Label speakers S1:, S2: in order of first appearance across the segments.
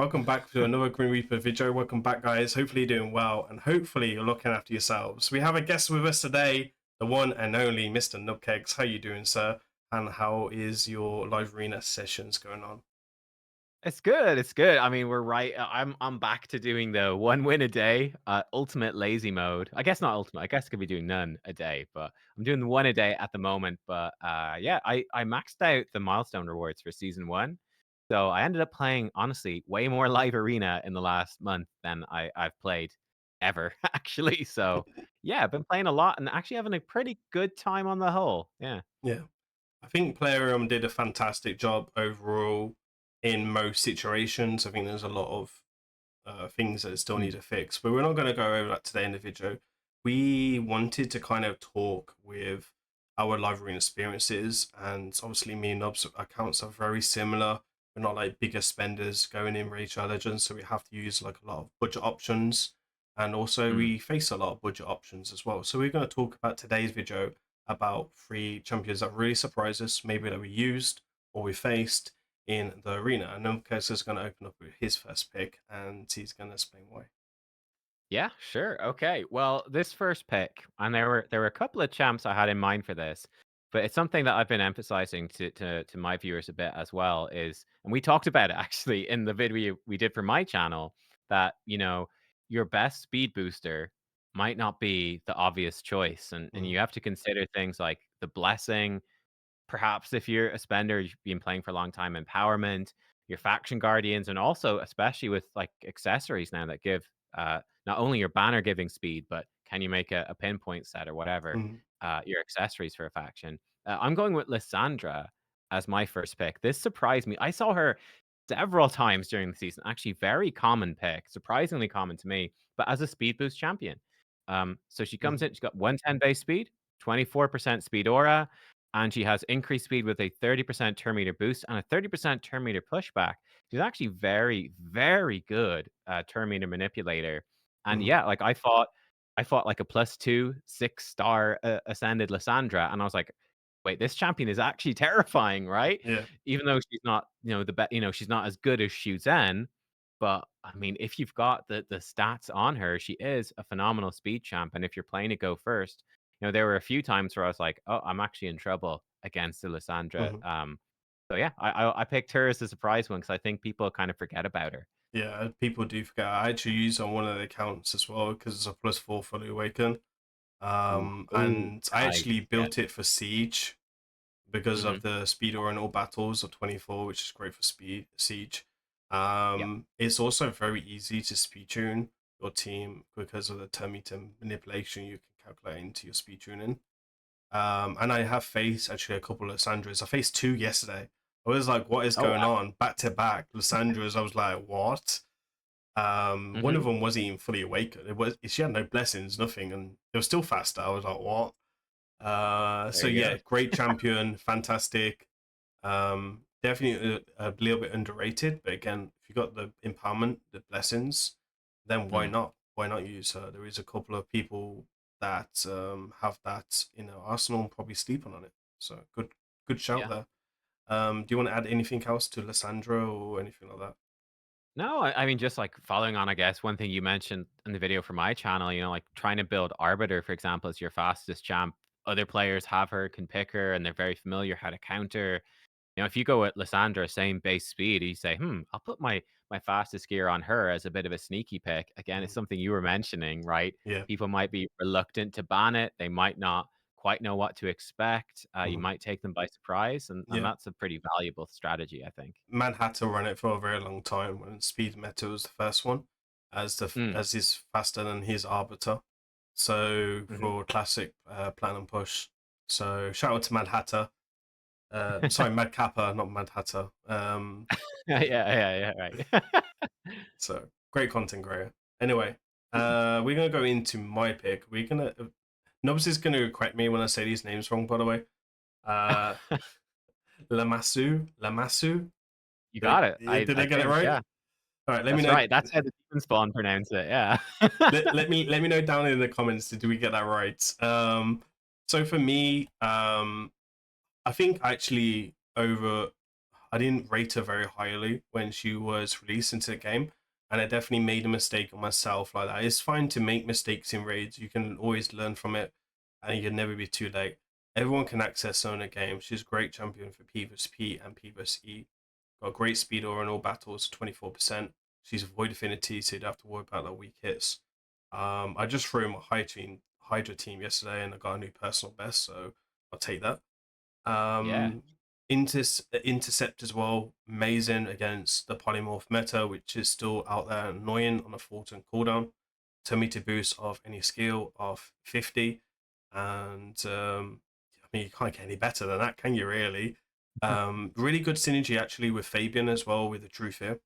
S1: Welcome back to another Grim Reaper video. Welcome back, guys. Hopefully you're doing well, and hopefully you're looking after yourselves. We have a guest with us today, the one and only Mr. Nubkegs. How you doing, sir? And how is your live arena sessions going on?
S2: It's good. It's good. I mean, we're right. I'm back to doing the one win a day, ultimate lazy mode. I guess not ultimate. I guess I could be doing none a day, but I'm doing the one a day at the moment. But yeah, I maxed out the milestone rewards for season one, so I ended up playing honestly way more live arena in the last month than I've played ever actually. So yeah, I've been playing a lot and actually having a pretty good time on the whole. Yeah.
S1: Yeah, I think Playroom did a fantastic job overall in most situations. I think there's a lot of things that still need
S2: Mm,
S1: to fix, but we're not going to go over that today in the video. We wanted to kind of talk with our live arena experiences, and obviously me and Nob's accounts are very similar. We're not like bigger spenders going in Raidshadowlegends, so we have to use like a lot of budget options, and also
S2: mm.
S1: we face a lot of budget options as well. So we're going to talk about today's video about 3 champions that really surprised us, maybe that we used or we faced in the arena. And then Curtis is going to open up with his first pick, and he's going to explain why.
S2: Yeah, sure. Okay. Well, this first pick, and there were a couple of champs I had in mind for this, but it's something that I've been emphasizing to my viewers a bit as well. Is and we talked about it actually in the video we did for my channel that your best speed booster might not be the obvious choice, and
S1: Mm,
S2: you have to consider things like the blessing. Perhaps if you're a spender, you've been playing for a long time, empowerment, your faction guardians, and also especially with like accessories now that give not only your banner giving speed, but can you make a pinpoint set or whatever,
S1: mm,
S2: your accessories for a faction. I'm going with Lyssandra as my first pick. This surprised me. I saw her several times during the season. Actually, very common pick, surprisingly common to me, but as a speed boost champion. So she comes
S1: mm,
S2: in, she's got 110 base speed, 24% speed aura, and she has increased speed with a 30% turn meter boost and a 30% turn meter pushback. She's actually very, very good turn meter manipulator. And
S1: mm.
S2: yeah, like I fought like a +2 6-star ascended Lysandra, and I was like, wait, this champion is actually terrifying, right?
S1: Yeah.
S2: Even though she's not, she's not as good as Shu Zhen. But I mean, if you've got the stats on her, she is a phenomenal speed champ. And if you're playing to go first, there were a few times where I was like, "Oh, I'm actually in trouble against Lysandra."
S1: Hmm.
S2: So yeah, I picked her as a surprise one because I think people kind of forget about her.
S1: Yeah, people do forget. I actually use on one of the accounts as well because it's a +4 fully awaken.
S2: Ooh, ooh,
S1: And I
S2: nice.
S1: actually
S2: Yeah.
S1: built it for Siege because of
S2: Mhm.
S1: the speed or in all battles of 24, which is great for speed Siege.
S2: Yeah.
S1: It's also very easy to speed tune your team because of the turn meter manipulation you can calculate into your speed tuning. And I have faced actually a couple of Lysandras. I faced 2 yesterday. I was like, what is
S2: Oh
S1: going
S2: wow.
S1: on? Back to back Lysandras. I was like, what? One
S2: Mhm.
S1: of them wasn't even fully awake. She had no blessings, nothing, and it was still faster. I was like, what? So
S2: There you go.
S1: yeah, great champion, fantastic. Definitely a little bit underrated, but again, if you got the empowerment, the blessings, then why
S2: Mm.
S1: not? Why not use her? There is a couple of people that have that in their arsenal and probably sleeping on it. So good shout
S2: Yeah.
S1: there. Do you want to add anything else to Lysandra or anything like that?
S2: No, I mean, just like following on, I guess, one thing you mentioned in the video for my channel, like trying to build Arbiter, for example, as your fastest champ. Other players have her, can pick her, and they're very familiar how to counter. If you go with Lysandra, same base speed, you say, I'll put my fastest gear on her as a bit of a sneaky pick. Again, it's
S1: Mm,
S2: something you were mentioning, right?
S1: yeah.
S2: People might be reluctant to ban it. They might not quite know what to expect. You
S1: Mhm.
S2: might take them by surprise, and
S1: Yeah.
S2: that's a pretty valuable strategy, I think.
S1: Man had to run it for a very long time when Speed Meta was the first one,
S2: Mm.
S1: as he's faster than his Arbiter. So
S2: Hmm.
S1: for classic plan and push. So shout out to Mad Hatter. Sorry, Mad Kappa, not Mad Hatter.
S2: Yeah, yeah, right.
S1: So great content creator. Anyway, we're gonna go into my pick. We're gonna Nobs is gonna correct me when I say these names wrong. By the way, uh, Lamasu.
S2: You got it.
S1: Did
S2: I
S1: I get it
S2: think,
S1: right?
S2: yeah.
S1: All right, let me
S2: That's
S1: know.
S2: right. That's how the demon spawn pronounce it, yeah.
S1: Let me know down in the comments. Did we get that right? So for me, I think actually over. I didn't rate her very highly when she was released into the game, and I definitely made a mistake on myself like that. It's fine to make mistakes in raids. You can always learn from it, and you can never be too late. Everyone can access her in a game. She's a great champion for PvP and PvE. Got great speed aura in all battles, 24%. She's void affinity, so you don't have to worry about the weak hits. I just threw my Hydra team yesterday, and I got a new personal best, so I'll take that.
S2: Yeah.
S1: Um, Intercept as well, amazing against the polymorph meta, which is still out there annoying on a 4-turn cooldown. Tometer boost of any skill of 50, and I mean, you can't get any better than that, can you? Really, really good synergy actually with Fabian as well with the True Fear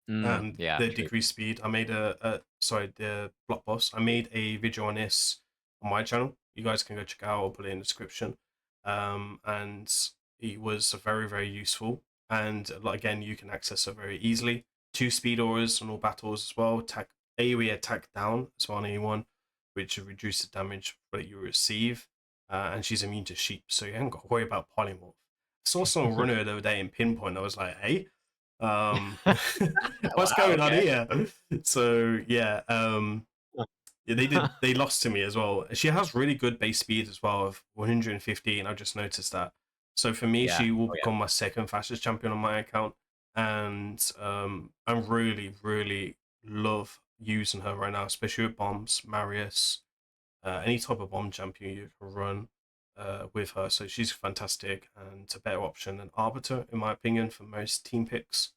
S1: and
S2: Yeah,
S1: the
S2: true.
S1: decreased speed. I made the block boss. I made a video on this on my channel. You guys can go check it out. I'll put it in the description. And it was very, very useful. And like, again, you can access it very easily. 2 speed auras on all battles as well. Attack AoE attack down as well on anyone, which reduces the damage that you receive. And she's immune to sheep, so you haven't got to worry about polymorph. I saw someone run her the other day in pinpoint. I was like, hey, um, what's
S2: Wow,
S1: going on
S2: okay.
S1: here? So yeah, yeah, they lost to me as well. She has really good base speed as well of 150, and I just noticed that. So for me,
S2: Yeah.
S1: she will
S2: Oh, yeah.
S1: become my second fastest champion on my account, and I really, really love using her right now, especially with bombs, Marius, any type of bomb champion you can run with her. So she's fantastic and a better option than Arbiter, in my opinion, for most team picks.
S2: Yeah.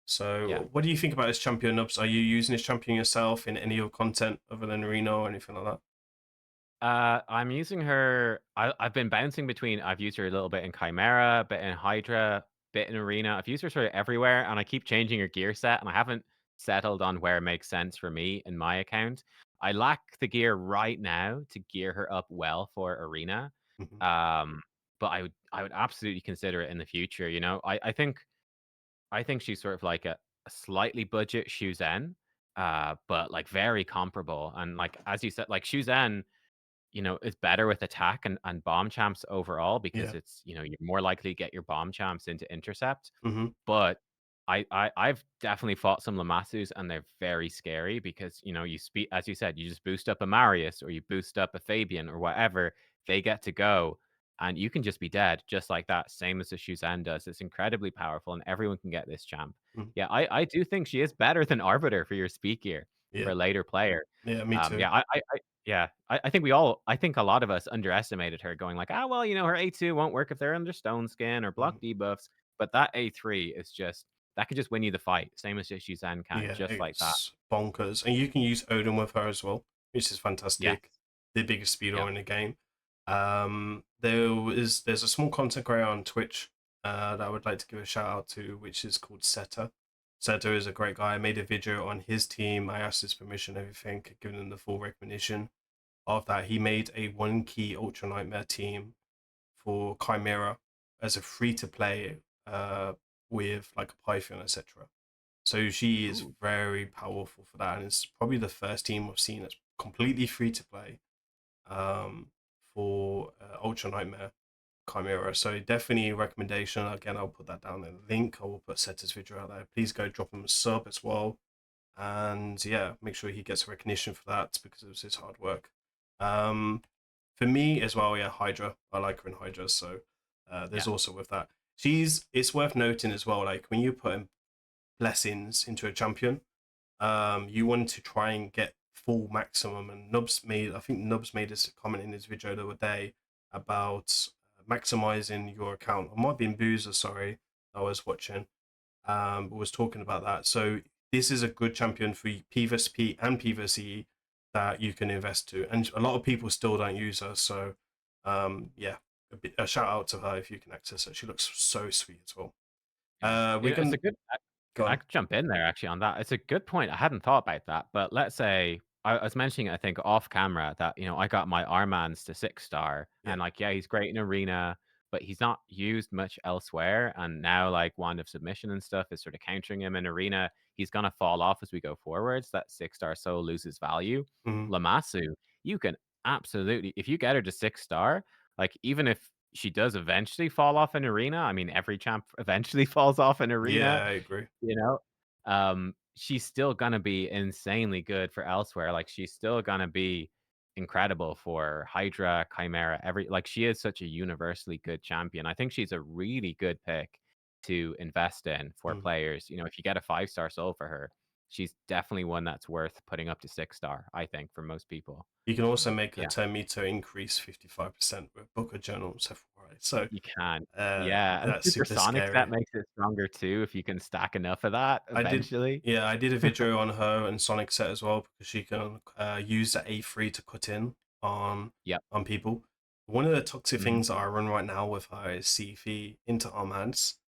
S1: So, what do you think about this champion, Nubs? Are you using this champion yourself in any of your content other than Arena or anything like that?
S2: I'm using her. I've been bouncing between. I've used her a little bit in Chimera, bit in Hydra, bit in Arena. I've used her sort of everywhere, and I keep changing her gear set, and I haven't settled on where it makes sense for me in my account. I lack the gear right now to gear her up well for Arena,
S1: Hmm.
S2: um, but I would absolutely consider it in the future. You know, I think she's sort of like a slightly budget Shuzen, but like very comparable, and like as you said, like Shuzen it's better with attack and bomb champs overall because
S1: Yeah.
S2: you're more likely to get your bomb champs into intercept.
S1: Hmm.
S2: But I've definitely fought some Lamasus and they're very scary because you speed as you said, you just boost up a Marius or you boost up a Fabian or whatever, they get to go and you can just be dead just like that, same as the Shuzan does. It's incredibly powerful and everyone can get this champ.
S1: Hmm.
S2: Yeah, I do think she is better than Arbiter for your speed gear for
S1: Yeah.
S2: a later player.
S1: Yeah. Me too.
S2: Yeah, I think a lot of us underestimated her going like, "Ah, well, her A2 won't work if they're under stone skin or block
S1: Mhm.
S2: debuffs." But that A3 is just that could just win you the fight, same as Shizan can,
S1: Yeah,
S2: just like that.
S1: it's bonkers, and you can use Odin with her as well, which is
S2: Yes.
S1: fantastic. The biggest speedrunner
S2: Yep.
S1: in the game. There's a small content creator on Twitch that I would like to give a shout out to, which is called Seta. Seta is a great guy. I made a video on his team. I asked his permission, everything, giving him the full recognition of that. He made a 1 key Ultra Nightmare team for Chimera as a free to play with like a Python, etc. So she is
S2: Ooh.
S1: very powerful for that, and it's probably the first team I've seen that's completely free to play um, for Ultra Nightmare Chimera. So definitely a recommendation. Again, I'll put that down in the link. I will put Seta's video out there. Please go drop him a sub as well, and yeah, make sure he gets recognition for that because it was his hard work. Um, for me as well, yeah, Hydra. I like her in Hydra, so there's
S2: Yeah.
S1: also with that. It's worth noting as well, like when you put in blessings into a champion, you want to try and get full maximum. And I think Nubs made this comment in his video the other day about maximizing your account. I might be in Boozer, sorry, I was watching, but was talking about that. So this is a good champion for PvP and PvE that you can invest to, and a lot of people still don't use her. So yeah, a shout out to her if you can access her. She looks so sweet as well.
S2: Yeah.
S1: We
S2: It's a
S1: can
S2: good
S1: go
S2: I
S1: on.
S2: could jump in there actually on that. It's a good point. I hadn't thought about that. But let's say I was mentioning, I think, off camera that, I got my Armans to 6-star.
S1: Yeah.
S2: And like, yeah, he's great in arena, but he's not used much elsewhere. And now like Wand of Submission and stuff is sort of countering him in arena. He's gonna fall off as we go forwards. That 6-star soul loses value.
S1: Mhm.
S2: Lamasu, you can absolutely if you get her to 6-star, like even if she does eventually fall off an arena. I mean, every champ eventually falls off an
S1: Yeah,
S2: arena,
S1: I agree.
S2: you know? She's still gonna be insanely good for elsewhere. Like, she's still gonna be incredible for Hydra, Chimera, like, she is such a universally good champion. I think she's a really good pick to invest in for
S1: Mm.
S2: players. If you get a 5-star soul for her, she's definitely one that's worth putting up to 6-star, I think, for most people.
S1: You can also make her
S2: Yeah.
S1: turn meter increase 55% with Booker Journals, FYI. So
S2: You can. Yeah, and
S1: that's super
S2: supersonic set
S1: scary.
S2: makes it stronger too if you can stack enough of that
S1: I did,
S2: eventually.
S1: yeah, I did a video on her and Sonic Set as well because she can use the A3 to cut in on
S2: Yep.
S1: people. One of the toxic
S2: Mhm.
S1: things that I run right now with her is CF into Armads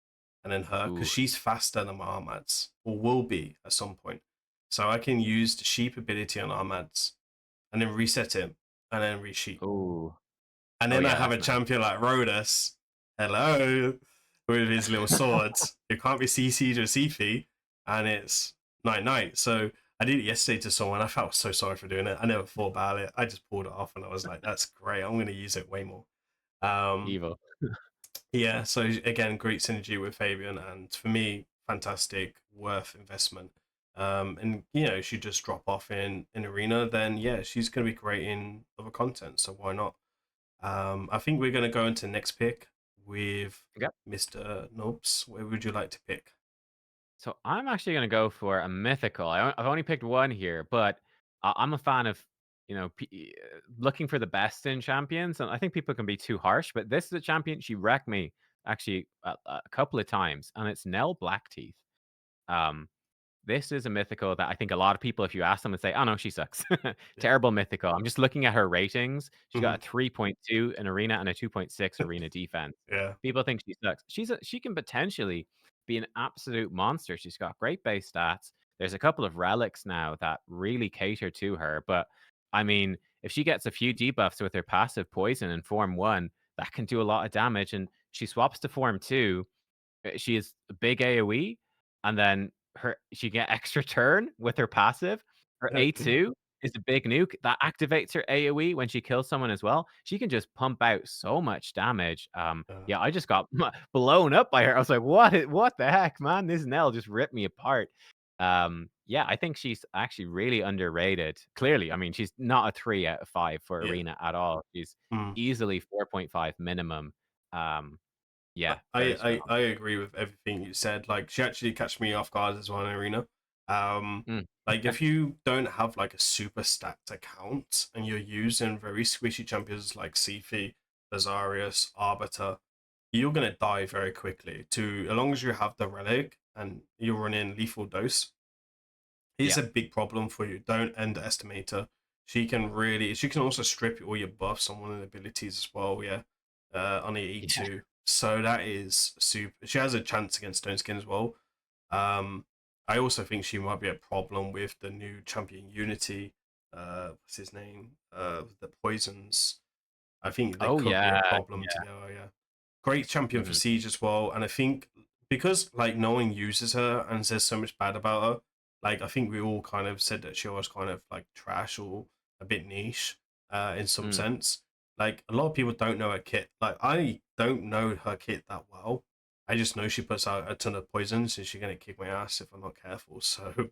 S1: and then her because
S2: Ooh.
S1: she's faster than my Armads or will be at some point. So I can use the sheep ability on Armads and then reset him and then resheep.
S2: Ooh.
S1: And
S2: Oh,
S1: then I
S2: yeah,
S1: have
S2: that's
S1: a
S2: nice.
S1: champion like Rhodas, hello, with his little swords. It can't be CC'd or CP, and it's night night. So I did it yesterday to someone. I felt so sorry for doing it. I never thought about it. I just pulled it off, and I was like, "That's great. I'm going to use it way more." Um,
S2: Evil.
S1: yeah. So again, great synergy with Fabian, and for me, fantastic, worth investment. And she just drop off in arena, then yeah, she's going to be great in other content. So why not? I think we're going to go into next pick with
S2: Yep.
S1: Mr. Nobs. Where would you like to pick?
S2: So I'm actually gonna go for a mythical. I've only picked one here, but I'm a fan of, looking for the best in champions, and I think people can be too harsh, but this is a champion, she wrecked me actually a couple of times, and it's Nell Blackteeth. Um, This is a mythical that I think a lot of people, if you ask them and say, "Oh, no, she sucks."
S1: Yeah.
S2: Terrible mythical. I'm just looking at her ratings. She's got
S1: Mhm.
S2: a 3.2 in arena and a 2.6 arena defense.
S1: Yeah.
S2: People think she sucks. She can potentially be an absolute monster. She's got great base stats. There's a couple of relics now that really cater to her, but I mean, if she gets a few debuffs with her passive poison in form 1, that can do a lot of damage, and she swaps to form 2. She is a big AoE, and then she get extra turn with her passive. Her A2 is a big nuke that activates her AoE when she kills someone as well. She can just pump out so much damage.
S1: Yeah.
S2: Yeah, I just got blown up by her. I was like, "What the heck, man? This Nell just ripped me apart." Yeah, I think she's actually really underrated. Clearly, I mean, she's not a 3 out of 5 for
S1: Yeah.
S2: arena at all. She's
S1: Mm.
S2: easily 4.5 minimum. Um,
S1: I,
S2: yeah, very
S1: I
S2: strong.
S1: I agree with everything you said. Like she actually catch me off guard as well in arena.
S2: Mm.
S1: Like if you don't have like a super stacked account and you're using very squishy champions like Sifi, Lazarius, Arbiter, you're gonna die very quickly. To as long as you have the relic and you're running lethal dose, it's
S2: Yeah.
S1: a big problem for you. Don't underestimate her. She can also strip all your buffs on one of the abilities as well, yeah. On the
S2: Yeah.
S1: E2. So that is super. She has a chance against Stone Skin as well. Um I also think she might be a problem with the new champion Unity. What's his name? The poisons. I think they
S2: Oh,
S1: could be a
S2: yeah.
S1: problem
S2: Yeah.
S1: together, yeah. Great champion for
S2: Mhm.
S1: Siege as well. And I think because like no one uses her and says so much bad about her, like I think we all kind of said that she was kind of like trash or a bit niche in some
S2: Mm.
S1: sense. Like a lot of people don't know her kit. Like I don't know her kit that well. I just know she puts out a ton of poisons and she's gonna kick my ass if I'm not careful. So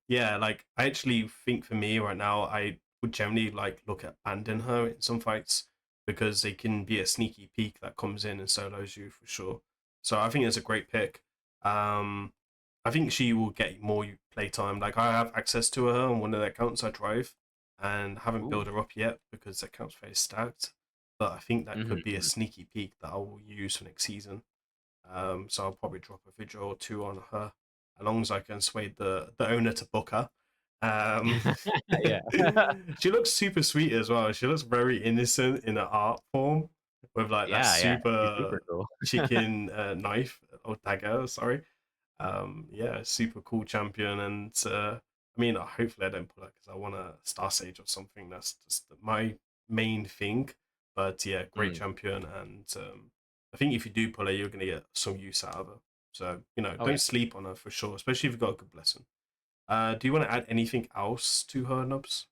S1: yeah, like I actually think for me right now I would generally like look at banding her in some fights because they can be a sneaky peek that comes in and solos you for sure. So I think it's a great pick. Um, I think she will get more playtime. Like I have access to her on one of the accounts I drive, and haven't
S2: Ooh.
S1: built her up yet because the account's very stacked. But I think that
S2: Mhm,
S1: could be a
S2: mhm.
S1: sneaky peek that I will use for next season. So I'll probably drop a video or two on her, as long as I can sway the owner to book her. Um,
S2: Yeah.
S1: she looks super sweet as well. She looks very innocent in her art form, with like that
S2: Yeah, yeah. She's
S1: super
S2: super cool.
S1: chicken knife or dagger. Sorry. Yeah, super cool champion, and I mean, hopefully I don't pull her because I want a Star Sage or something. That's just my main thing. But yeah, great
S2: Mm.
S1: champion, and I think if you do pull her, you're gonna get some use out of her. So
S2: Oh, yeah.
S1: don't sleep on her for sure, especially if you've got a good blessing. Do you want to add anything else to her, Nubs?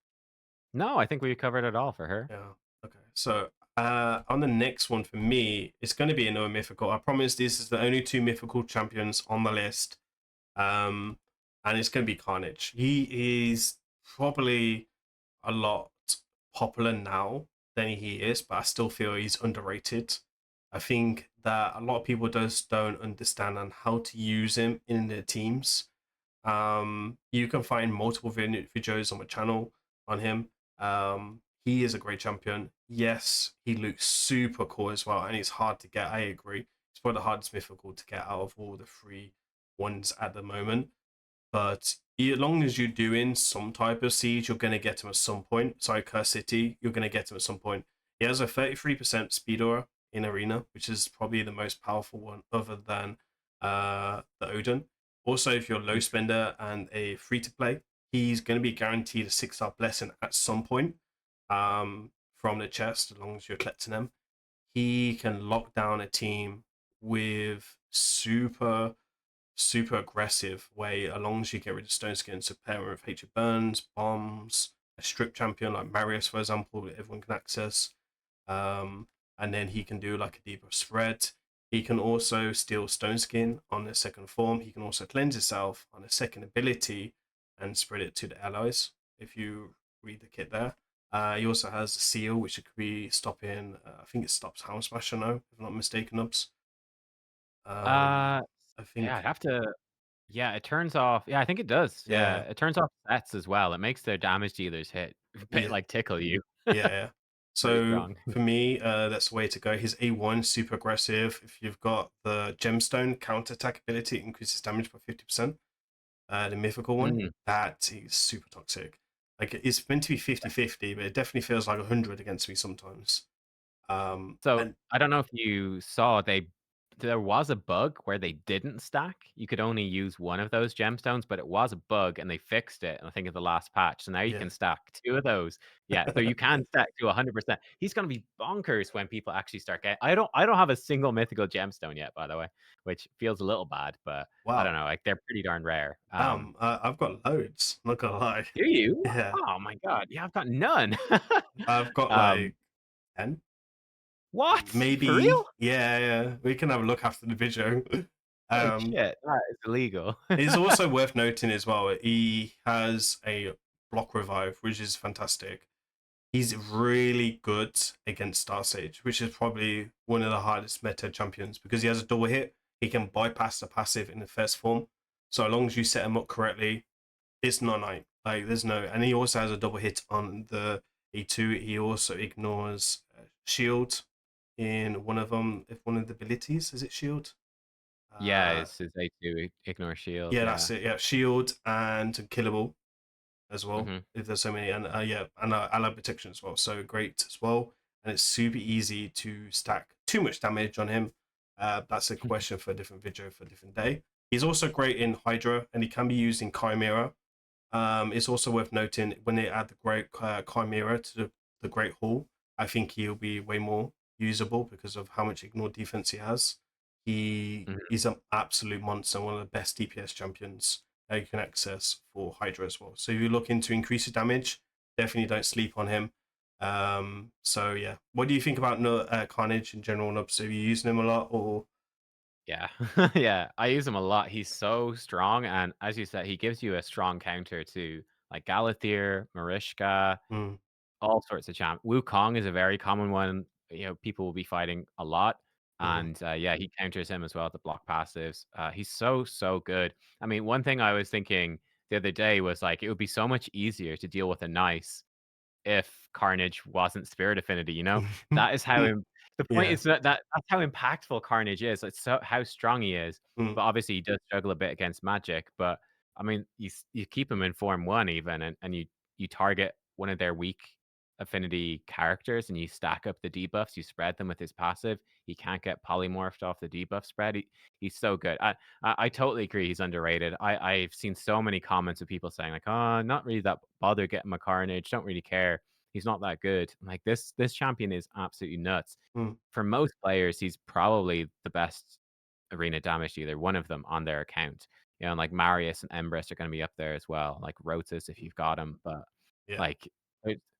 S2: No, I think we covered it all for her.
S1: Yeah. Okay. So On the next one for me, it's going to be another mythical. I promise this is the only two mythical champions on the list. Um, and it's going to be Karnage. He is probably a lot popular now than he is, but I still feel he's underrated. I think that a lot of people just don't understand on how to use him in their teams. You can find multiple videos on my channel on him. He is a great champion. Yes, he looks super cool as well, and it's hard to get. I agree. It's probably the hardest mythical to get out of all the three ones at the moment. But as long as you're doing some type of siege, you're going to get him at some point. Sorry, Curse City, you're going to get him at some point. He has a 33% speed aura in Arena, which is probably the most powerful one other than the Odin. Also, if you're a low spender and a free to play, he's going to be guaranteed a 6-star blessing at some point from the chest, as long as you're collecting them. He can lock down a team with super aggressive way, as long as you get rid of Stone Skin, so pair with Hatred Burns, Bombs, a strip champion like Marius, for example, that everyone can access. And then he can do like a deeper spread. He can also steal Stone Skin on the second form. He can also cleanse himself on a second ability and spread it to the allies if you read the kit there. He also has a seal, which could be stopping, I think it stops Hound Smasher now, if I'm not mistaken, Ups.
S2: Uh,
S1: I
S2: yeah,
S1: think,
S2: I'd have to. Yeah, it turns off. Yeah, I think it does. Yeah,
S1: yeah,
S2: it turns off sets as well. It makes their damage dealers hit
S1: yeah.
S2: like tickle you.
S1: Yeah, yeah.
S2: Pretty
S1: So
S2: strong.
S1: for me, that's the way to go. His A1 super aggressive. If you've got the gemstone counter attack ability, it increases damage by 50%. The mythical one,
S2: Mm.
S1: that is super toxic. Like it's meant to be 50-50, but it definitely feels like 100 against me sometimes.
S2: So,
S1: And
S2: I don't know if you saw there was a bug where they didn't stack. You could only use one of those gemstones, but it was a bug and they fixed it, I think, in the last patch. So now you
S1: yeah.
S2: can stack 2 of those. Yeah, so you can stack to 100%. He's gonna be bonkers when people actually start getting. I don't have a single mythical gemstone yet, by the way, which feels a little bad, but I don't
S1: Wow.
S2: know, like, they're pretty darn rare.
S1: I've got loads, not gonna lie.
S2: Do you?
S1: Yeah.
S2: Oh my god, yeah, I've got none.
S1: I've got
S2: Um,
S1: like 10,
S2: what? For real?
S1: maybe. Yeah, yeah. We can have a look after the video.
S2: Holy
S1: um,
S2: shit, that is illegal.
S1: It's also worth noting as well, he has a block revive, which is fantastic. He's really good against Star Sage, which is probably one of the hardest meta champions because he has a double hit. He can bypass the passive in the first form. So as long as you set him up correctly, it's not night. Like there's no, and he also has a double hit on the E2. He also ignores shield in one of them. If one of the abilities is it shield?
S2: Yeah,
S1: Uh,
S2: it's his A2 ignore shield,
S1: yeah,
S2: yeah.
S1: that's it. Yeah, shield and killable as well.
S2: Mhm.
S1: If there's so many, and yeah, and allied protection as well. So great as well, and it's super easy to stack too much damage on him. That's a question for a different video for a different day. He's also great in Hydra, and he can be used in Chimera. It's also worth noting when they add the Great Chimera to the Great Hall, I think he'll be way more usable because of how much ignore defense he has. He
S2: Mhm.
S1: is an absolute monster, one of the best DPS champions that you can access for Hydra as well. So if you're looking to increase your damage, definitely don't sleep on him. So yeah, what do you think about Carnage in general? Nubs? Are you using him a lot or?
S2: Yeah. Yeah, I use him a lot. He's so strong, and as you said, he gives you a strong counter to, like, Galathir, Marishka,
S1: Mm,
S2: all sorts of Wukong is a very common one, people will be fighting a lot,
S1: mhm.
S2: and, yeah, he counters him as well to block passives. He's so, so good. I mean, one thing I was thinking the other day was, like, it would be so much easier to deal with a Nice if Carnage wasn't Spirit Affinity, you know? That is how the point
S1: Yeah.
S2: is that's how impactful Carnage is. It's so how strong he is.
S1: Mm,
S2: But obviously he does struggle a bit against magic. But I mean, you keep him in form one even and you target one of their weak affinity characters and you stack up the debuffs, you spread them with his passive. He can't get polymorphed off the debuff spread. He's so good. I totally agree he's underrated. I've seen so many comments of people saying like, "Oh, not really that bothered getting my Carnage. Don't really care. He's not that good." I'm like, this champion is absolutely nuts.
S1: mm,
S2: For most players, he's probably the best arena damage dealer, one of them on their account. And like Marius and Embrys are going to be up there as well. Like Rotus if you've got him, but
S1: yeah.
S2: like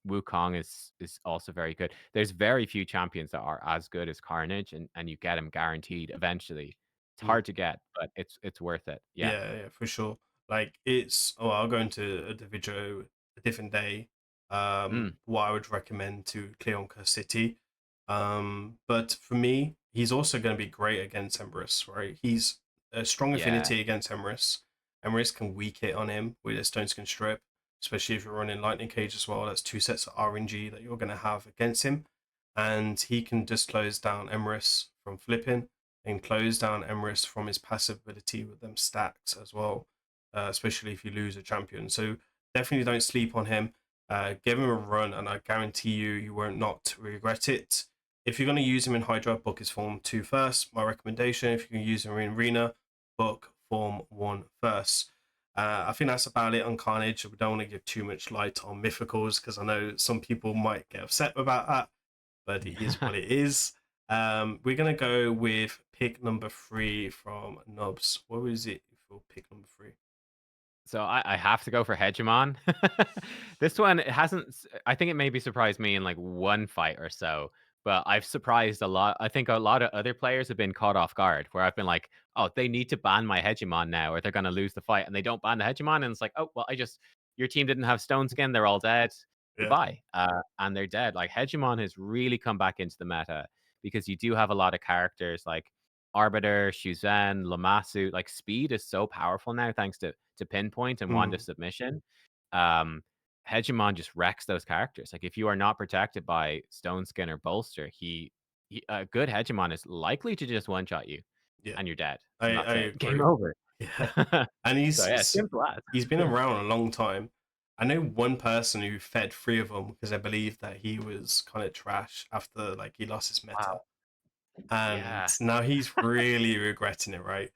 S2: Wukong is also very good. There's very few champions that are as good as Carnage, and you get them guaranteed eventually. It's
S1: Mm.
S2: hard to get, but it's worth it. Yeah.
S1: Yeah, yeah, for sure. Like it's oh, I'll go into a video a different day.
S2: Mm,
S1: What I would recommend to clear on Curse City. But for me, he's also going to be great against Emrys, right? He's a strong
S2: yeah.
S1: affinity against Emrys. Emrys can weak hit on him with a Stone Skin Strip, especially if you're running Lightning Cage as well. That's two sets of RNG that you're going to have against him, and he can just close down Emrys from flipping and close down Emrys from his passive ability with them stacks as well, especially if you lose a champion. So definitely don't sleep on him. Give him a run, and I guarantee you, you won't not regret it. If you're going to use him in Hydra, book his Form 2 first. My recommendation, if you can use him in Arena, book Form 1 first. I think that's about it on Carnage. We don't want to give too much light on Mythicals because I know some people might get upset about that, but it is what it is. We're gonna go with pick number 3 from Nobs. What was it for pick number 3?
S2: So I have to go for Hegemon. This one it hasn't. I think it maybe surprised me in like one fight or so, but I've surprised a lot. I think a lot of other players have been caught off guard, where I've been like, "Oh, they need to ban my Hegemon now, or they're going to lose the fight," and they don't ban the Hegemon, and it's like, "Oh, well, I just your team didn't have Stone Skin, they're all dead.
S1: Yeah.
S2: Goodbye," and they're dead. Like Hegemon has really come back into the meta because you do have a lot of characters like Arbiter, Shuzhen, Lamasu, like speed is so powerful now thanks to pinpoint and Wand of
S1: Mm,
S2: submission. Um, Hegemon just wrecks those characters. Like if you are not protected by Stone Skin or Bolster, he a good Hegemon is likely to just one shot you
S1: yeah.
S2: and you're dead.
S1: I
S2: And
S1: I
S2: that's it. Game
S1: agree.
S2: over.
S1: Yeah. And
S2: So yeah, simple as.
S1: he's been around a long time. I know one person who fed 3 of them because I believe that he was kind of trash after like he lost his meta,
S2: Wow.
S1: and
S2: Yeah.
S1: now he's really regretting it, right?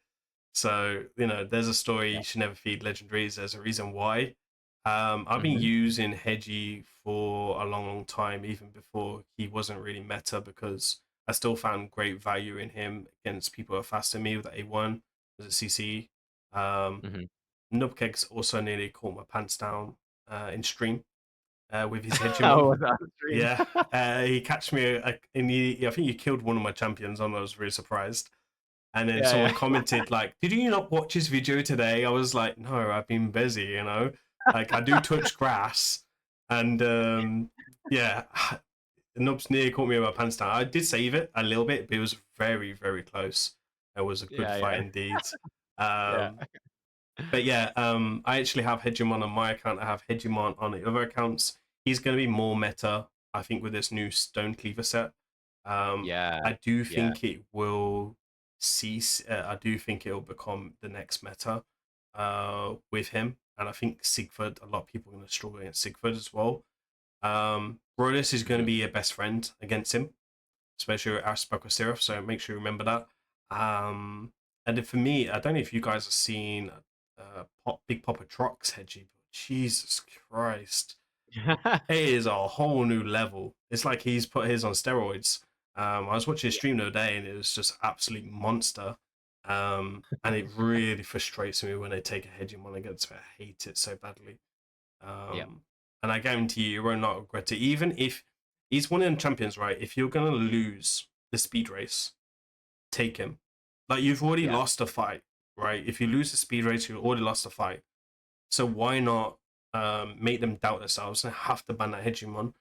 S1: So, there's a story you should never feed legendaries. There's a reason why. I've been
S2: Hmm.
S1: using Hedgie for a long, long time, even before he wasn't really meta, because I still found great value in him against people who are faster than me with A1 as a CC. Um,
S2: Hmm.
S1: Nubkeg's also nearly caught my pants down in stream with his Hegemon.
S2: Oh, that's stream.
S1: Yeah, he catch me, and I think he killed one of my champions, and I was really surprised. And then
S2: Yeah,
S1: someone
S2: yeah.
S1: commented like, "Did you not watch his video today?" I was like, "No, I've been busy, you know. Like I do touch grass, and yeah, Nubs nearly caught me with my pants down. I did save it a little bit, but it was very, very close. It was a good
S2: Yeah,
S1: fight
S2: yeah.
S1: indeed.
S2: Yeah.
S1: Um, but yeah, I actually have Hegemon on my account. I have Hegemon on the other accounts. He's going to be more meta, I think, with this new Stone Cleaver set.
S2: Yeah.
S1: I do
S2: Yeah.
S1: think it will cease. I do think it will become the next meta with him. And I think Sigford, a lot of people are going to struggle against Sigford as well. Brolis is going to
S2: Mhm.
S1: be a best friend against him, especially with Aspec or Seraph. So make sure you remember that. And then for me, I don't know if you guys have seen Big Papa Trox Hedgie, but Jesus Christ, it is a whole new level. It's like he's put his on steroids. I was watching a stream the other day, and it was just absolute monster. And it really frustrates me when they take a Hegemon against me. I hate it so badly.
S2: Yeah.
S1: Um, and I guarantee you will not regret it. Even if he's one of them champions, right? If you're gonna lose the speed race, take him. Like you've already
S2: Yeah.
S1: lost a fight, right? If you lose the speed race, you've already lost a fight. So why not make them doubt themselves and have to ban that Hegemon?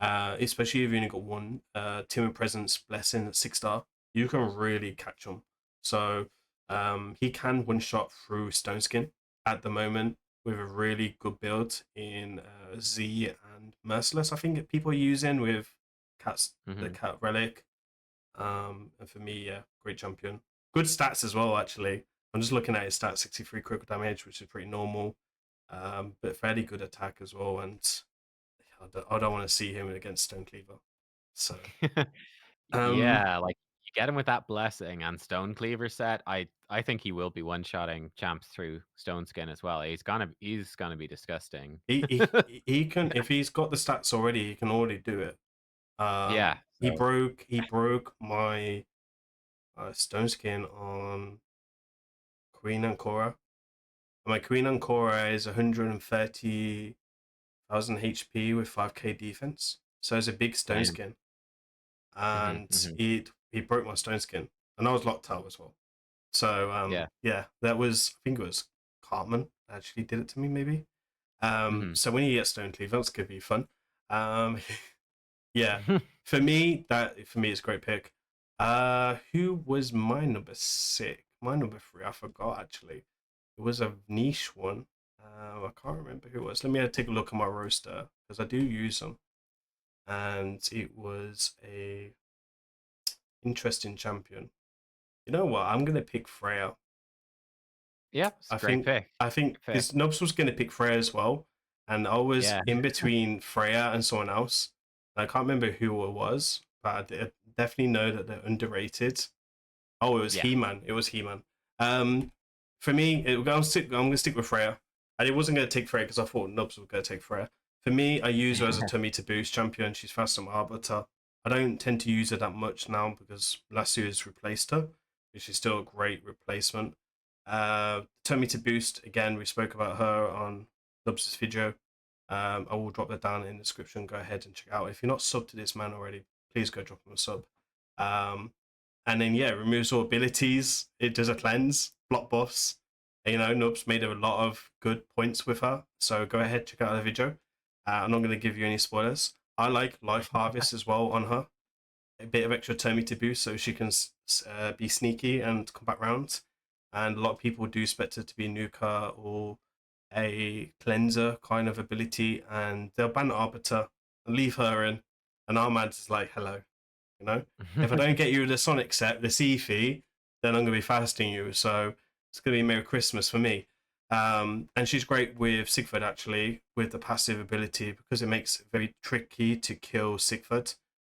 S1: Especially if you only got one Timid Presence Blessing 6-star, you can really catch him. So he can one shot through Stone Skin at the moment with a really good build in Z and Merciless. I think people are using with the
S2: Mhm.
S1: Cat Relic. And for me, yeah, great champion. Good stats as well, actually. I'm just looking at his stats 63 critical damage, which is pretty normal, but fairly good attack as well. And I don't want to see him against Stone Cleaver. So, um,
S2: Yeah, like, you get him with that blessing and Stone Cleaver set, I think he will be one-shotting champs through Stone Skin as well. He's gonna be disgusting.
S1: he can, if he's got the stats already, he can already do it.
S2: Yeah, so
S1: He broke my Stone Skin on Queen Ancora. My Queen Ancora is 135 1000 HP with 5k defense. So it's a big stone
S2: Damn.
S1: skin,
S2: Mhm,
S1: and
S2: mhm.
S1: he broke my stone skin, and I was locked out as well. So
S2: Yeah.
S1: yeah, that was, I think it was Cartman actually did it to me maybe.
S2: Mhm.
S1: So when you get stone cleave, that's gonna be fun. Yeah, for me it's a great pick. Who was my number six? My number three, I forgot actually. It was a niche one. I can't remember who it was. Let me take a look at my roster because I do use them, and it was a interesting champion. You know what? I'm gonna pick Freya.
S2: Yeah, it's a
S1: I
S2: great
S1: think
S2: pick.
S1: I think
S2: Great pick.
S1: because Nubs was gonna pick Freya as well, and I was
S2: Yeah.
S1: in between Freya and someone else. I can't remember who it was, but definitely know that they're underrated. Oh, it was
S2: Yeah.
S1: He-Man. It was He-Man. Um, for me, I'm gonna stick with Freya. And it wasn't gonna take Freya because I thought Nubs was gonna take Freya. For me, I use her as a tummy to boost champion. She's fast on my arbiter. I don't tend to use her that much now because Lasso has replaced her, which is still a great replacement. Tummy to boost again. We spoke about her on Nubs' video. I will drop that down in the description. Go ahead and check it out. If you're not subbed to this man already, please go drop him a sub. Um, and then yeah, removes all abilities. It does a cleanse, block buffs. And, Nubs made a lot of good points with her. So go ahead, check out the video. I'm not going to give you any spoilers. I like Life Harvest as well on her. A bit of extra turn me to boost so she can be sneaky and come back round. And a lot of people do expect her to be a nuker or a cleanser kind of ability, and they'll ban Arbiter and leave her in. And our man's is like, hello, you know, if I don't get you the Sonic set, the Seafy, then I'm gonna be fasting you. So it's gonna be Merry Christmas for me. And she's great with Sigford actually with the passive ability because it makes it very tricky to kill Sigford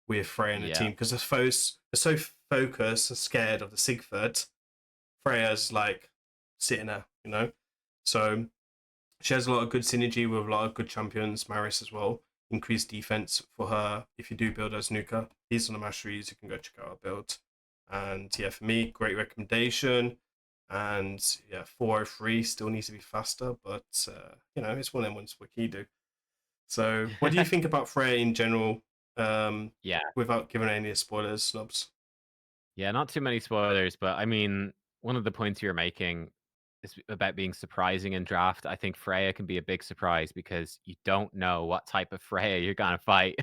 S1: with Freya in the
S2: Yeah.
S1: team because the foes are so focused and scared of the Sigford. Freya's like sitting there. So she has a lot of good synergy with a lot of good champions. Maris as well. Increased defense for her if you do build as Nuka. He's on the masteries. You can go check out our build. And yeah, for me, great recommendation. And yeah, 403 still needs to be faster, but it's one of them ones. What can you do? So, what do you think about Freya in general?
S2: Yeah.
S1: Without giving any spoilers, snubs.
S2: Yeah, not too many spoilers, but I mean, one of the points you're making is about being surprising in draft. I think Freya can be a big surprise because you don't know what type of Freya you're gonna fight.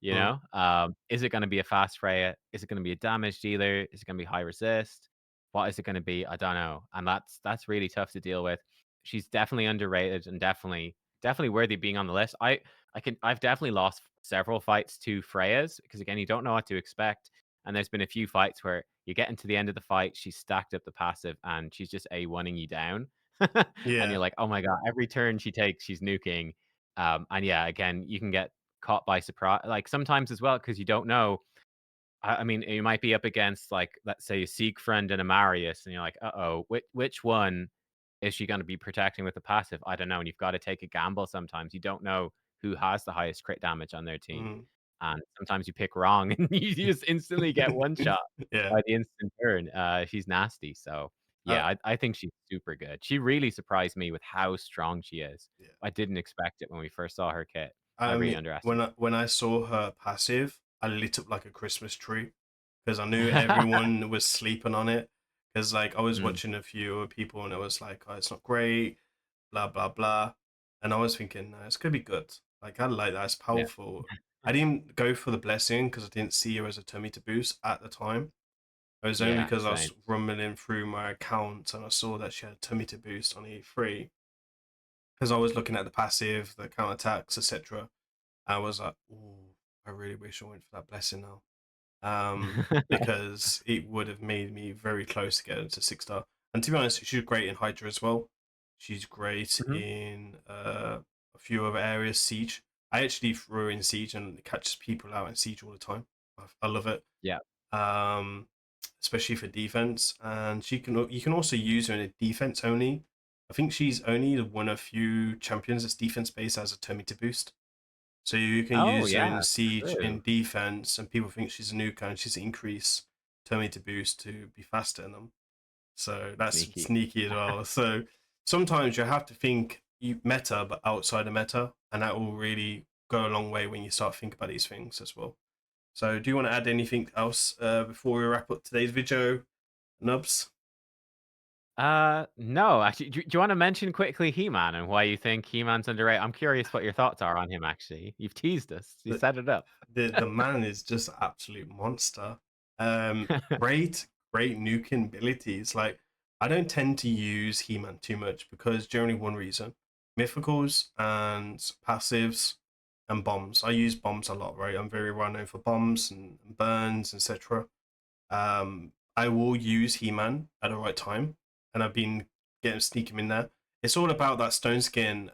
S1: Mm.
S2: Is it gonna be a fast Freya? Is it gonna be a damage dealer? Is it gonna be high resist? What is it gonna be? I don't know, and that's really tough to deal with. She's definitely underrated and definitely worthy of being on the list. I've definitely lost several fights to Freyas because again, you don't know what to expect. And there's been a few fights where you get into the end of the fight, she's stacked up the passive, and she's just A1ing you down. And you're
S1: Yeah,
S2: like, "Oh my god, every turn she takes, she's nuking." And yeah, again, you can get caught by surprise like, sometimes as well because you don't know. I mean, you might be up against, like, let's say, a Siegfried and a Marius, and you're like, "Uh-oh, which one is she gonna be protecting with the passive?" I don't know, and you've gotta take a gamble sometimes. You don't know who has the highest crit damage on their team,
S1: mm.
S2: and sometimes you pick wrong, and you just instantly get one shot
S1: Yeah,
S2: by the instant turn. She's nasty, so,
S1: uh,
S2: yeah, I think she's super good. She really surprised me with how strong she is.
S1: yeah.
S2: I didn't expect it when we first saw her kit. I
S1: I
S2: really
S1: mean, when
S2: underestimated
S1: I saw her passive, I lit up like a Christmas tree because I knew everyone was sleeping on it. Because like I was
S2: Mm,
S1: watching a few people and it was like, oh, it's not great, blah blah blah, and I was thinking, no, it's gonna be good. Like I like that, it's
S2: yeah.
S1: powerful. I didn't go for the blessing because I didn't see her as a tummy to boost at the time. It was only
S2: Yeah,
S1: because I
S2: same.
S1: was rummaging through my account and I saw that she had a tummy to boost on E3 because I was looking at the passive, the counter attacks, etc. I was like, "Ooh, I really wish I went for that blessing now." Because it would have made me very close to getting to 6 star. And to be honest, she's great in Hydra as well. She's great
S2: Mhm.
S1: in a few other areas. Siege. I actually threw her in Siege and it catches people out in Siege all the time. I love it.
S2: Yeah.
S1: Um, Especially for defense. And you can also use her in a defense only. I think she's only the one of few champions that's defense based as a Tommy to boost. So you can
S2: Oh,
S1: use her
S2: yeah,
S1: in siege
S2: true.
S1: in defense, and people think she's a nuker and she's increase Tommy to boost to be faster than them. So that's
S2: Sneaky.
S1: sneaky as well. So sometimes you have to think you meta, but outside of meta. and that will really go a long way when you start thinking about these things as well. So, do you want to add anything else before we wrap up today's video, Nubs?
S2: No, actually, do you wanna mention quickly He-Man and why you think He-Man's underrated? I'm curious what your thoughts are on him, actually. You've teased us. You
S1: The
S2: set it up.
S1: the man is just an absolute monster. Great, great nuking abilities. Like, I don't tend to use He-Man too much because generally one reason: mythicals and passives and bombs. I use bombs a lot, right? I'm very well known for bombs and burns, etc. I will use He-Man at the right time, and I've been getting sneaking in there. It's all about that stone skin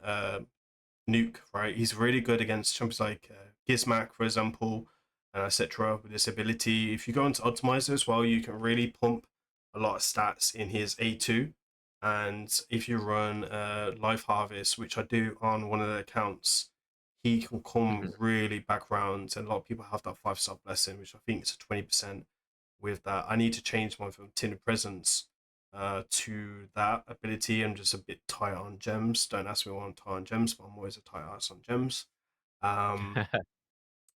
S1: nuke, right? He's really good against champions like Gizmak, for example, etc. With this ability. If you go into optimizer as well, you can really pump a lot of stats in his A2. And if you run Life Harvest, which I do on one of the accounts, he can come
S2: Mhm.
S1: really back round. And a lot of people have that 5-star blessing, which I think is a 20% with that. I need to change mine from Tin Presence to that ability. I'm just a bit tight on gems. Don't ask me why I'm tight on gems, but I'm always a tight ass on gems. Um,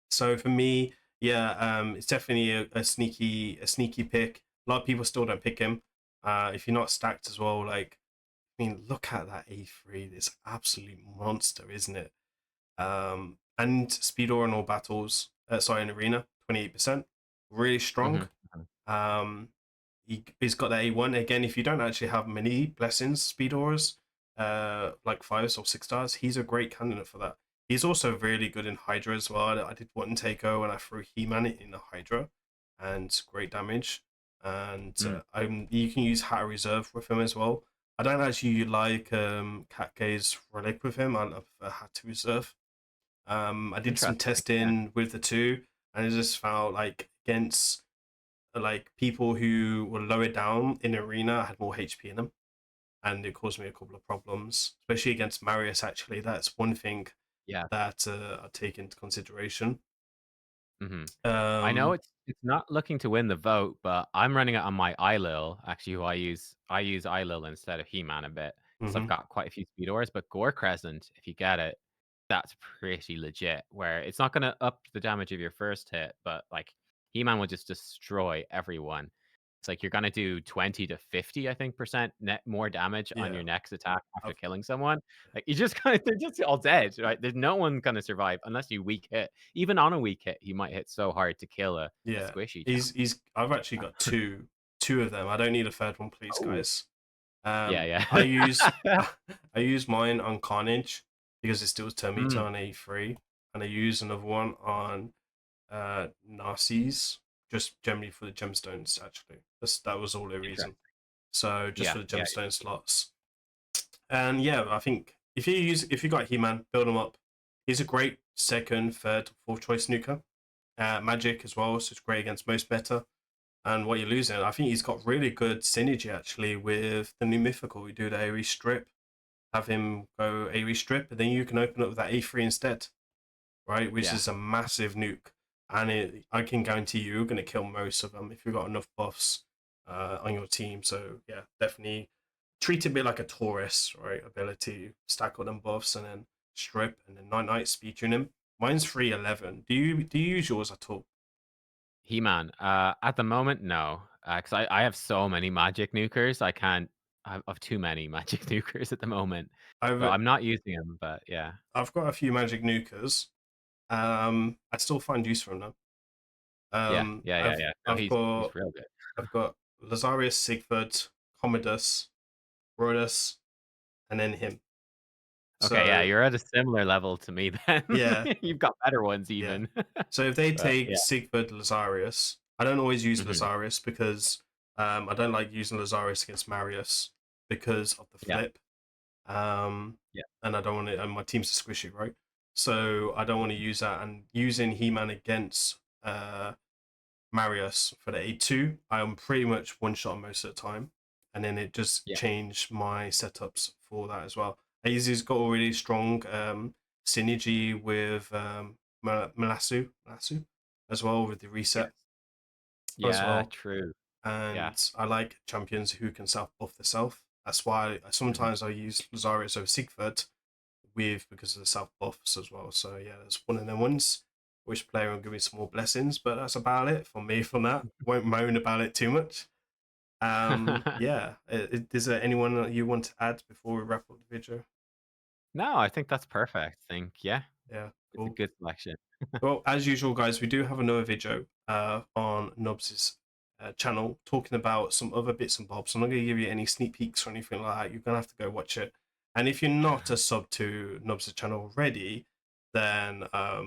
S1: so for me, yeah, it's definitely a sneaky pick. A lot of people still don't pick him. If you're not stacked as well, like I mean, look at that A3. This absolute monster, isn't it? And speed aura in all battles. Sorry, in arena, 28%. Really strong.
S2: Mhm, mhm.
S1: Um, he's got that A1 again. If you don't actually have many blessings, speed auras, like 5 or 6 stars, he's a great candidate for that. He's also really good in Hydra as well. I did one takeover and I threw He-Man in a Hydra, and great damage. And
S2: Mm,
S1: you can use Hat Reserve with him as well. I don't actually like Cat Gaze Relic with him. I love Hat Reserve. I did some
S2: interesting, yeah.
S1: testing with the two, and it just felt like against like people who were lower down in arena had more HP in them, and it caused me a couple of problems, especially against Marius. Actually, that's one thing
S2: Yeah.
S1: that I take into consideration.
S2: Mhm. I know
S1: Um,
S2: it's not looking to win the vote, but I'm running it on my Eilil, actually, who I use Eilil instead of He-Man a bit because 'cause I've
S1: mhm,
S2: got quite a few speed ores, but Gore Crescent, if you get it, that's pretty legit, where it's not gonna up the damage of your first hit, but, like, He-Man will just destroy everyone. It's like you're gonna do 20 to 50, I think, percent net more damage on
S1: yeah,
S2: your next attack after
S1: I've,
S2: killing someone. Like, you just kinda they're just all dead, right? There's no one gonna survive unless you weak hit. Even on a weak hit, he might hit so hard to kill a
S1: yeah.
S2: squishy champ.
S1: He's. I've actually got two of them. I don't need a third one, please,
S2: Oh.
S1: guys.
S2: Yeah,
S1: I
S2: yeah.
S1: use I use mine on Carnage because it still turn me to
S2: Mm,
S1: an A3, and I use another one on Narcissus, just generally for the gemstones. Actually, that was all the reason.
S2: interesting.
S1: So just
S2: Yeah,
S1: for the
S2: yeah,
S1: gemstone slots. And yeah, I think if you got He-Man, build him up. He's a great second, third, fourth choice snooker. Magic as well, so it's great against most meta. And what you're losing, I think he's got really good synergy actually with the new mythical. You do the AoE strip, have him go AoE strip, and then you can open up with that A3 instead, right? Which
S2: yeah.
S1: is a massive nuke. And I can guarantee you're going to kill most of them if you've got enough buffs on your team. So yeah, definitely treat it a bit like a Taurus, right? Ability, stack all them buffs and then strip and then night speed tune him. Mine's 311. Do you use yours at all?
S2: He-Man, at the moment, no, 'cause I have so many magic nukers, I can't I've too many magic nukers at the moment, so
S1: I've
S2: I'm not using them, but yeah.
S1: I've got a few magic nukers. I still find use for them now.
S2: Yeah, yeah, yeah, yeah. No,
S1: I've got
S2: he's real good.
S1: I've got Lazarus, Sigford, Commodus, Rhodas, and then him.
S2: Okay, yeah,
S1: So
S2: you're at a similar level to me then.
S1: yeah,
S2: You've got better ones
S1: yeah.
S2: even.
S1: So if they
S2: But
S1: take
S2: yeah.
S1: Sigford, Lazarus, I don't always use
S2: Mhm.
S1: Lazarus because I don't like using Lazarus against Marius because of the
S2: Yeah,
S1: flip. Um,
S2: yeah.
S1: and I don't want to. And my team's a squishy, right? So I don't want to use that. And using He-Man against Marius for the A2, I'm pretty much one shot most of the time. And then it just
S2: Yeah.
S1: changed my setups for that as well. Aizy's got a really strong synergy with Melasu as well with the reset
S2: Yes.
S1: as
S2: Yeah,
S1: well.
S2: true. Yeah.
S1: And I like champions who can self buff themselves. That's why
S2: Mhm.
S1: sometimes I use Lazarus over Siegfried with because of the South buffs as well. So yeah, that's one of them ones. Wish player will give me some more blessings, but that's about it for me from that. Won't moan about it too much. Yeah. Is there anyone that you want to add before we wrap up the video?
S2: No, I think that's perfect. I think, yeah,
S1: Yeah,
S2: it's a
S1: cool.
S2: good selection.
S1: Well, as usual, guys, we do have another video on Nobs's channel talking about some other bits and bobs. I'm not going to give you any sneak peeks or anything like that. You're going to have to go watch it. And if you're not a sub to Nobs's channel already, then I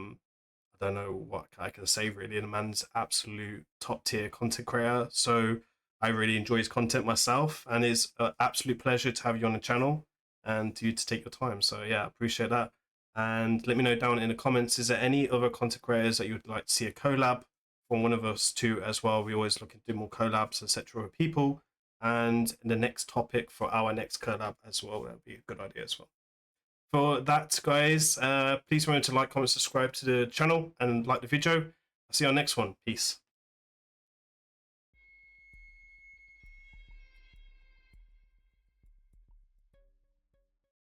S1: don't know what I can say really. The man's absolute top tier content creator. So I really enjoy his content myself, and it's an absolute pleasure to have you on the channel and you to take your time. So yeah, I appreciate that. And let me know down in the comments, is there any other content creators that you would like to see a collab from one of us too as well? We always look to do more collabs, etc. with people. And the next topic for our next collab as well, that would be a good idea as well. For that, guys, please remember to like, comment, subscribe to the channel and like the video. I'll see you on the next one. Peace.